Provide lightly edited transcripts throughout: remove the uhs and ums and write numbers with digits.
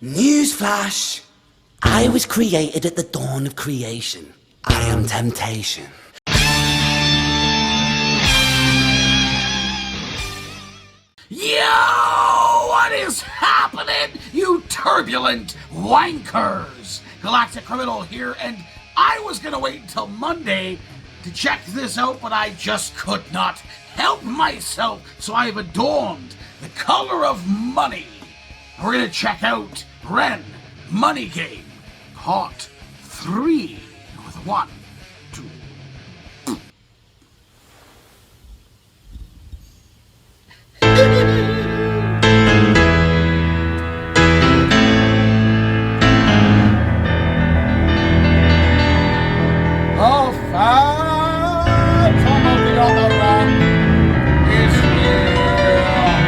Newsflash! I was created at the dawn of creation. I am temptation. Yo! What is happening, you turbulent wankers? Galactic Criminal here, and I was gonna wait until Monday to check this out, but I just could not help myself, so I've adorned the color of money. We're gonna check out Ren Money Game, Part 3, with 1, 2. Oh, Phantom of the Other Realm is here,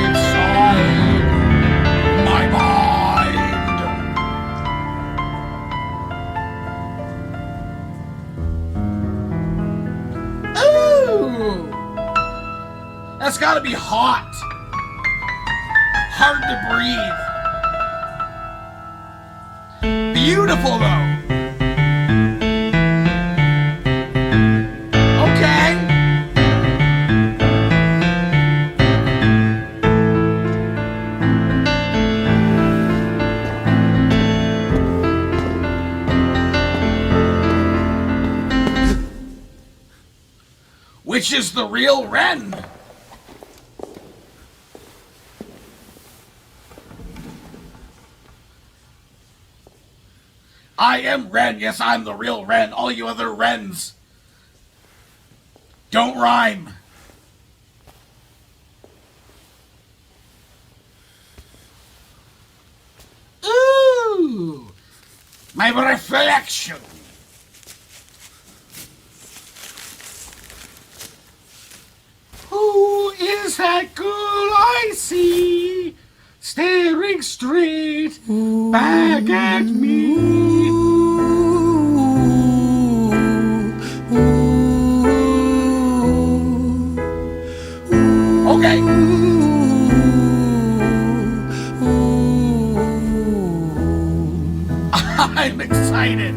inside my mind. Ooh, that's gotta be hot. Hard to breathe. Beautiful though. Which is the real Ren? I am Ren. Yes, I'm the real Ren. All you other Rens don't rhyme. Ooh, my reflection. Who is that girl I see staring straight back at me? Okay. I'm excited.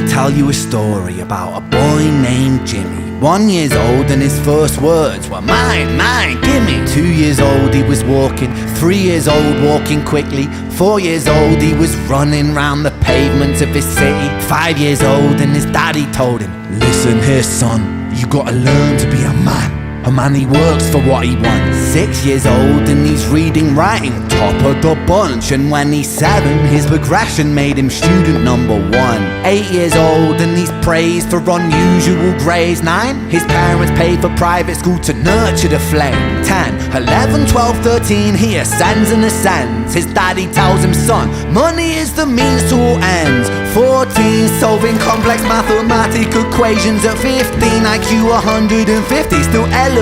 Tell you a story about a boy named Jimmy. 1 year old and his first words were mine, mine, gimme. 2 years old he was walking, 3 years old walking quickly. 4 years old he was running round the pavements of his city. 5 years old and his daddy told him, listen here son, you gotta learn to be a man. A man, he works for what he wants. 6 years old and he's reading, writing, top of the bunch. And when he's 7, his progression made him student number 1. 8 years old and he's praised for unusual grades. 9, his parents paid for private school to nurture the flame. 10, 11, 12, 13, he ascends and ascends. His daddy tells him, son, money is the means to all ends. 14, solving complex mathematical equations. At 15, IQ 150, still elevating.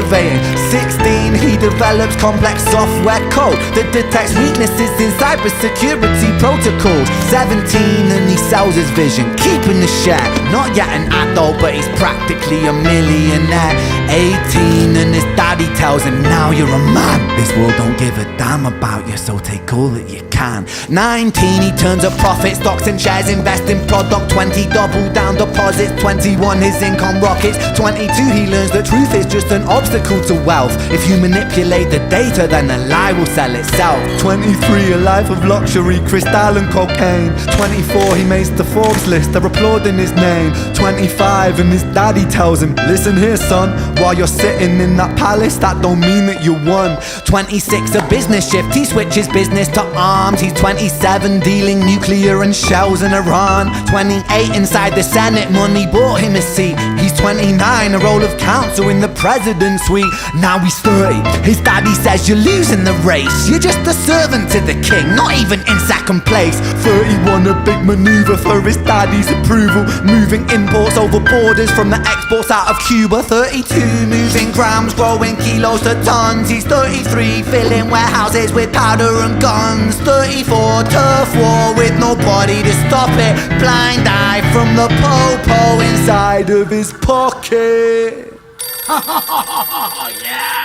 16, he develops complex software code that detects weaknesses in cybersecurity protocols. 17, and he sells his vision, keeping the share. Not yet an adult, but he's practically a millionaire. 18, and his daddy tells him, now you're a man. This world don't give a damn about you, so take all that you can. 19, he turns a profit, stocks and shares, invest in product. 20, double down deposits. 21, his income rockets. 22, he learns the truth is just an obstacle to wealth. If you manipulate the data, then a lie will sell itself. 23, a life of luxury, crystal and cocaine. 24, he makes the Forbes list, they're applauding his name. 25, and his daddy tells him, listen here son, while you're sitting in that palace, that don't mean that you won. 26, a business shift, he switches business to arms. He's 27, dealing nuclear and shells in Iran. 28, inside the Senate, money bought him a seat. He's 29, a role of counsel in the president's suite. Now he's 30, His daddy says you're losing the race, you're just a servant to the king, not even in second place. 31, a big maneuver for his daddy's approval, moving imports over borders from the exports out of Cuba. 32, moving grams, growing kilos to tons. He's 33, filling warehouses with powder and guns. 34, turf war with nobody to stop it, blind eye from the po-po inside of his pocket. Yeah!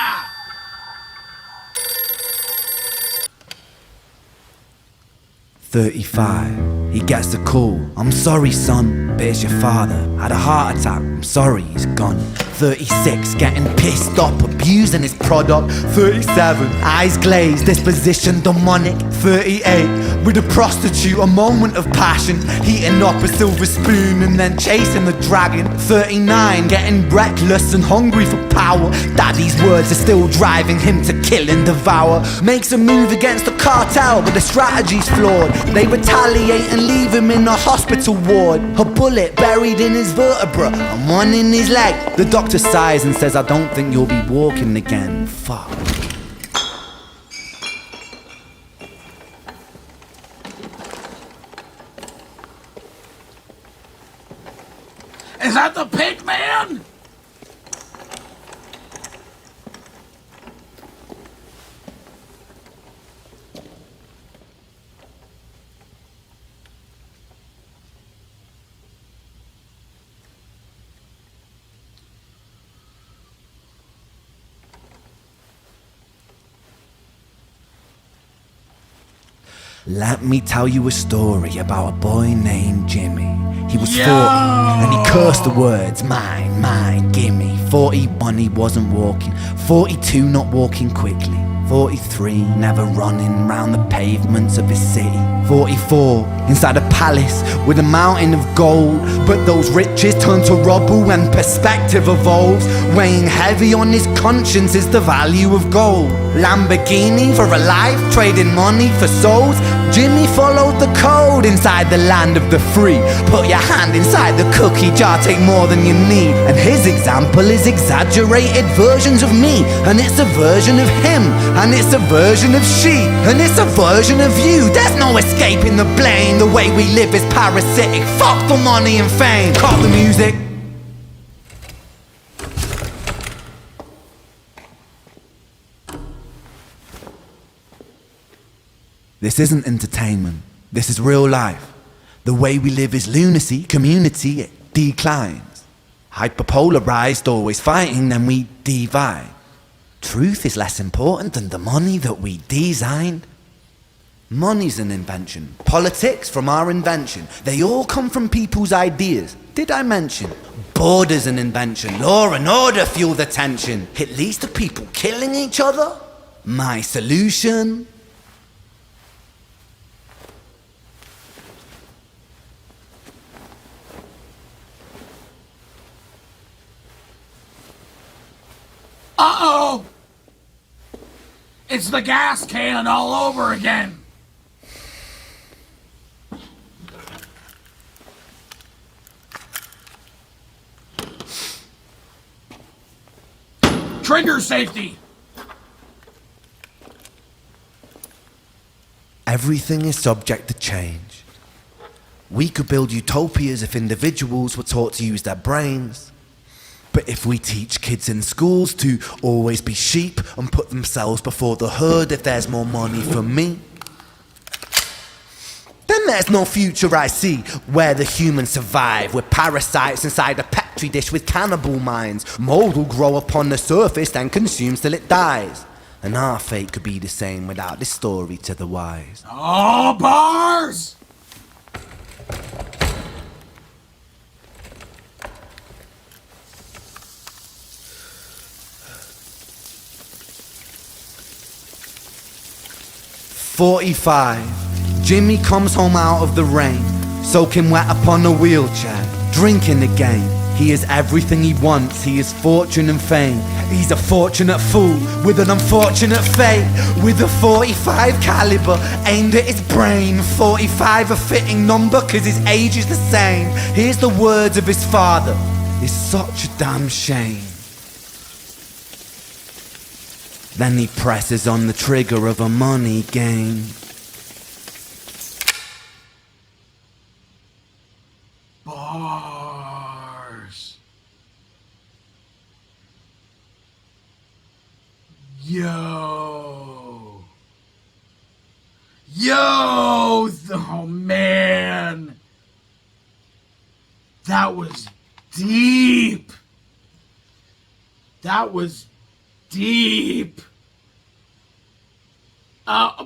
35, he gets a call. I'm sorry son, but it's your father. Had a heart attack, I'm sorry, he's gone. 36, getting pissed off, abusing his product. 37, eyes glazed, disposition demonic. 38, with a prostitute, a moment of passion, heating up a silver spoon and then chasing the dragon. 39, getting reckless and hungry for power. Daddy's words are still driving him to kill and devour. Makes a move against the cartel, but the strategy's flawed. They retaliate and leave him in a hospital ward. A bullet buried in his vertebra and one in his leg. The doctor sighs and says, I don't think you'll be walking again. Fuck. Is that the pig man? Let me tell you a story about a boy named Jimmy. He was 40 Yo! and he cursed the words, mine, mine, gimme. 41, he wasn't walking. 42, not walking quickly. 43, never running round the pavements of his city. 44, inside a palace with a mountain of gold, but those riches turn to rubble when perspective evolves. Weighing heavy on his conscience is the value of gold. Lamborghini for a life, trading money for souls. Jimmy followed the code inside the land of the free. Put your hand inside the cookie jar, take more than you need. And his example is exaggerated versions of me, and it's a version of him, and it's a version of she, and it's a version of you. There's no escaping the blame. The way we live is parasitic. Fuck the money and fame. Cut the music. This isn't entertainment. This is real life. The way we live is lunacy. Community, it declines. Hyperpolarized, always fighting, then we divide. Truth is less important than the money that we designed. Money's an invention. Politics from our invention. They all come from people's ideas. Did I mention? Border's an invention. Law and order fuel the tension. It leads to people killing each other. My solution? Uh-oh! It's the gas can all over again. Trigger safety. Everything is subject to change. We could build utopias if individuals were taught to use their brains. But if we teach kids in schools to always be sheep and put themselves before the herd if there's more money for me, then there's no future I see where the humans survive. We're parasites inside a petri dish with cannibal minds. Mold will grow upon the surface then consumes till it dies. And our fate could be the same without this story to the wise. Oh, bars! "45, Jimmy comes home out of the rain, soaking wet upon a wheelchair, drinking again. He is everything he wants, he is fortune and fame. He's a fortunate fool with an unfortunate fate. With a 45 caliber aimed at his brain. 45 a fitting number cause his age is the same. Here's the words of his father, it's such a damn shame. Then he presses on the trigger of a money game. Bars. Yo. Oh man. That was deep.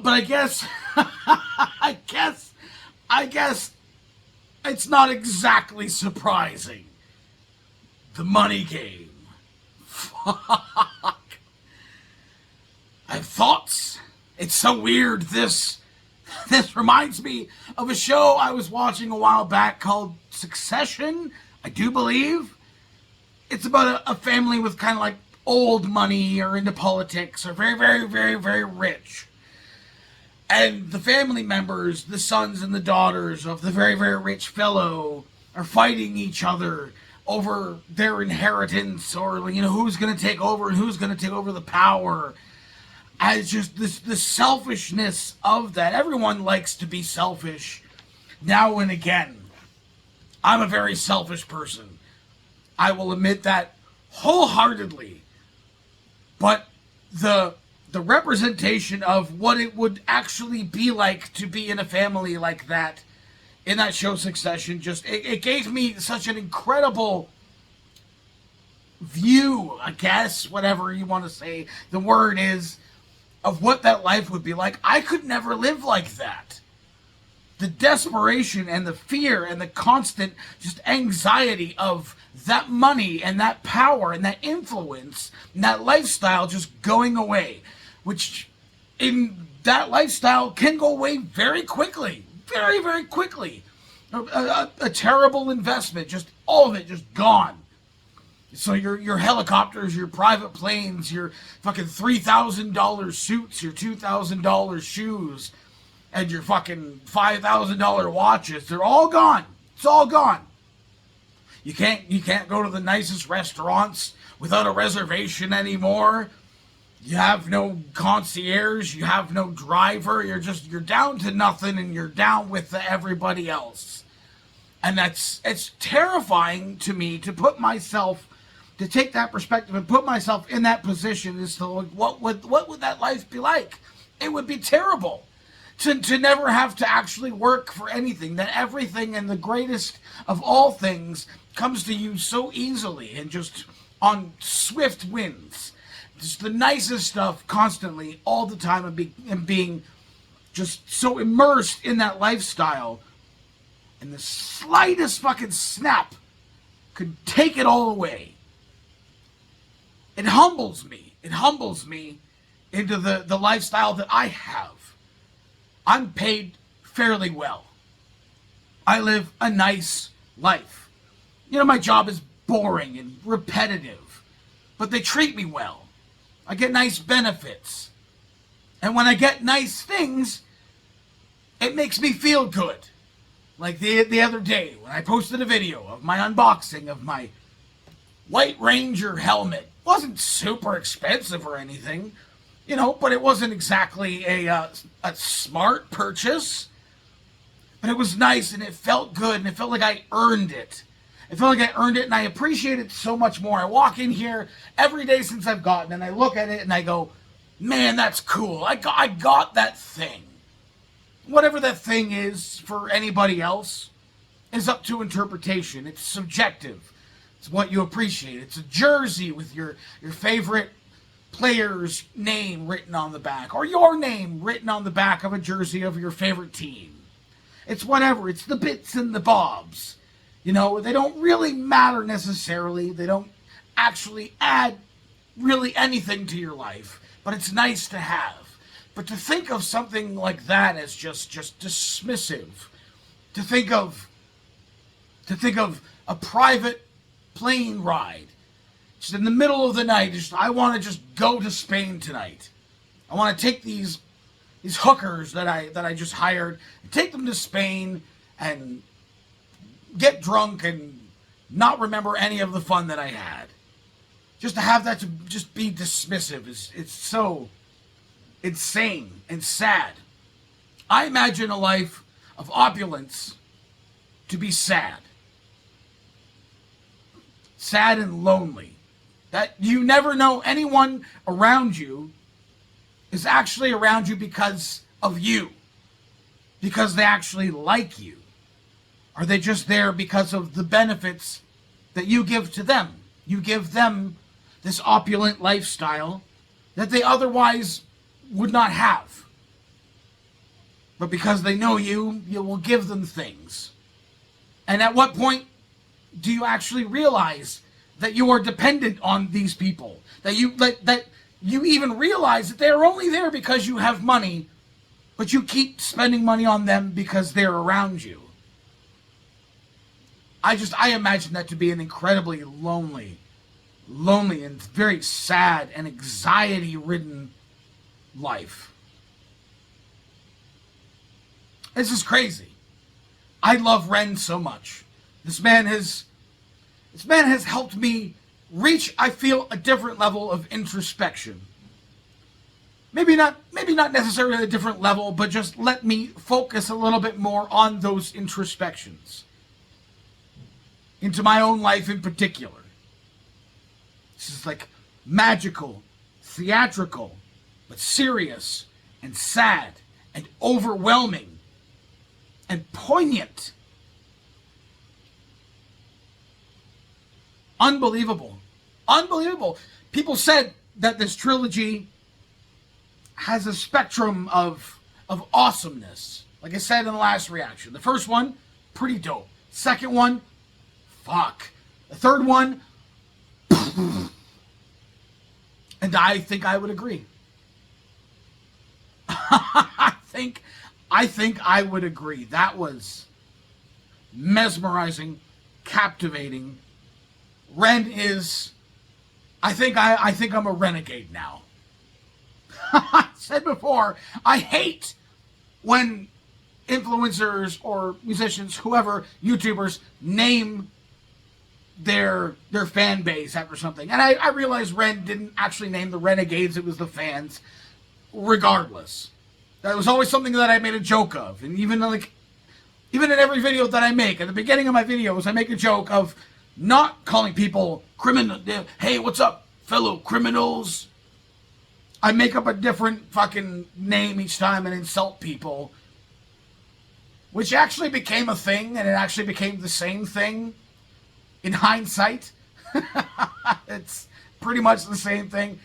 But I guess, I guess it's not exactly surprising. The money game. Fuck. I have thoughts. It's so weird. This reminds me of a show I was watching a while back called Succession, I do believe. It's about a family with kind of like old money or into politics or very, very, very, very rich. And the family members, the sons and the daughters of the very, very rich fellow are fighting each other over their inheritance or, you know, who's going to take over and who's going to take over the power. And it's just the selfishness of that. Everyone likes to be selfish now and again. I'm a very selfish person. I will admit that wholeheartedly. But the representation of what it would actually be like to be in a family like that in that show Succession, just it gave me such an incredible view, I guess, whatever you want to say the word is, of what that life would be like. I could never live like that. The desperation and the fear and the constant just anxiety of that money and that power and that influence and that lifestyle just going away, which in that lifestyle can go away very quickly, very, very quickly. A terrible investment, just all of it just gone. So your helicopters, your private planes, your fucking $3,000 suits, your $2,000 shoes, and your fucking $5,000 watches, they're all gone. It's all gone. You can't go to the nicest restaurants without a reservation anymore. You have no concierge, you have no driver, you're down to nothing and you're down with everybody else. And it's terrifying to me to take that perspective and put myself in that position as to what would that life be like? It would be terrible. To never have to actually work for anything, that everything and the greatest of all things comes to you so easily and just on swift winds. Just the nicest stuff constantly, all the time, and being just so immersed in that lifestyle. And the slightest fucking snap could take it all away. It humbles me. It humbles me into the lifestyle that I have. I'm paid fairly well. I live a nice life. You know, my job is boring and repetitive, but they treat me well. I get nice benefits. And when I get nice things, it makes me feel good. Like the other day when I posted a video of my unboxing of my White Ranger helmet. Wasn't super expensive or anything. You know, but it wasn't exactly a smart purchase. But it was nice and it felt good and it felt like I earned it. It felt like I earned it and I appreciate it so much more. I walk in here every day since I've gotten it and I look at it and I go, man, that's cool. I got that thing. Whatever that thing is for anybody else is up to interpretation. It's subjective. It's what you appreciate. It's a jersey with your favorite player's name written on the back, or your name written on the back of a jersey of your favorite team. It's whatever. It's the bits and the bobs. You know, they don't really matter necessarily. They don't actually add really anything to your life, but it's nice to have. But to think of something like that as just dismissive, to think of a private plane ride, just in the middle of the night, I want to just go to Spain tonight. I want to take these hookers that I just hired, and take them to Spain and get drunk and not remember any of the fun that I had. just to have that to just be dismissive is it's so insane and sad. I imagine a life of opulence to be sad. Sad and lonely. That you never know anyone around you is actually around you because of you. Because they actually like you. Are they just there because of the benefits that you give to them? You give them this opulent lifestyle that they otherwise would not have. But because they know you, you will give them things. And at what point do you actually realize that you are dependent on these people? That you even realize that they are only there because you have money, but you keep spending money on them because they're around you. I imagine that to be an incredibly lonely and very sad and anxiety-ridden life. This is crazy. I love Ren so much. This man has helped me reach, I feel, a different level of introspection. Maybe not necessarily a different level, but just let me focus a little bit more on those introspections. Into my own life in particular. This is like magical, theatrical, but serious and sad and overwhelming and poignant. Unbelievable. Unbelievable. People said that this trilogy has a spectrum of awesomeness. Like I said in the last reaction. The first one, pretty dope. Second one, fuck. The third one, and I think I would agree. I think I would agree. That was mesmerizing, captivating. Ren is, I think I'm a renegade now. I said before, I hate when influencers or musicians, whoever, YouTubers, name their fan base after something. And I realize Ren didn't actually name the renegades, it was the fans. Regardless. That was always something that I made a joke of. And even in every video that I make, at the beginning of my videos, I make a joke of not calling people criminal. Hey, what's up, fellow criminals? I make up a different fucking name each time and insult people. Which actually became a thing, and it actually became the same thing in hindsight. It's pretty much the same thing.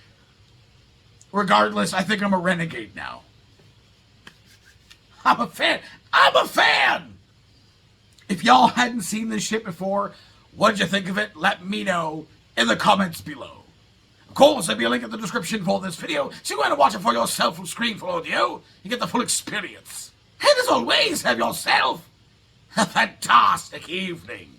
Regardless, I think I'm a renegade now. I'm a fan. I'm a fan! If y'all hadn't seen this shit before, what'd you think of it? Let me know in the comments below. Of course, there'll be a link in the description for this video, so you want to watch it for yourself from screen full audio. You get the full experience. And as always, have yourself a fantastic evening.